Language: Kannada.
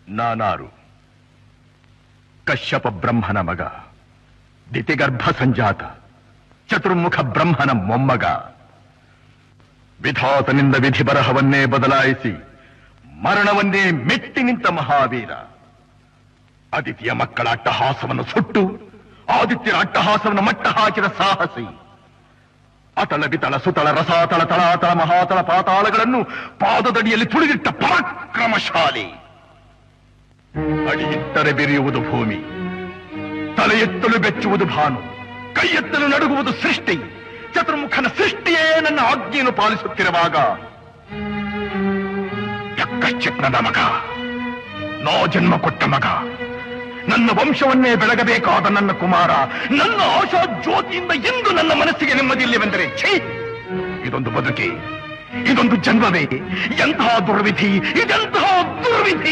ನಾನಾರು ಕಶ್ಯಪ ಬ್ರಹ್ಮನ ಮಗ, ದಿತಿಗರ್ಭ ಸಂಜಾತ, ಚತುರ್ಮುಖ ಬ್ರಹ್ಮನ ಮೊಮ್ಮಗ. ವಿಧಾತನಿಂದ ವಿಧಿ ಬರಹವನ್ನೇ ಬದಲಾಯಿಸಿ ಮರಣವನ್ನೇ ಮೆಟ್ಟಿ ನಿಂತ ಮಹಾವೀರ. ಅದಿತಿಯ ಮಕ್ಕಳ ಅಟ್ಟಹಾಸವನ್ನು ಸುಟ್ಟು ಆದಿತ್ಯರ ಅಟ್ಟಹಾಸವನ್ನು ಮಟ್ಟ ಹಾಕಿದ ಸಾಹಸಿ. ಅತಳ ಬಿತಳ ಸುತಳ ರಸಾತಳ ತಳಾತಳ ಮಹಾತಳ ಪಾತಾಳಗಳನ್ನು ಪಾದದಡಿಯಲ್ಲಿ ತುಳಿದಿಟ್ಟ ಪರಾಕ್ರಮಶಾಲಿ. ಅಡಿಯಿಟ್ಟರೆ ಬೆರೆಯುವುದು ಭೂಮಿ, ತಲೆ ಎತ್ತಲು ಬೆಚ್ಚುವುದು ಭಾನು, ಕೈ ಎತ್ತಲು ನಡುಗುವುದು ಸೃಷ್ಟಿ. ಚತುರ್ಮುಖನ ಸೃಷ್ಟಿಯೇ ನನ್ನ ಆಜ್ಞೆಯನ್ನು ಪಾಲಿಸುತ್ತಿರುವಾಗ ಯಕ್ಕಶ್ಚಿತ್ನದ ಮಗ, ನೋ ಜನ್ಮ ಕೊಟ್ಟ ಮಗ, ನನ್ನ ವಂಶವನ್ನೇ ಬೆಳಗಬೇಕಾದ ನನ್ನ ಕುಮಾರ, ನನ್ನ ಆಶಾ ಜ್ಯೋತಿಯಿಂದ ಎಂದು ನನ್ನ ಮನಸ್ಸಿಗೆ ನೆಮ್ಮದಿಯಿಲ್ಲವೆಂದರೆ ಛೀ, ಇದೊಂದು ಬದುಕೆ, ಇದೊಂದು ಜನ್ಮವೇ, ಎಂತಹ ದುರ್ವಿಧಿ, ಇದೆಂತಹ ದುರ್ವಿಧಿ.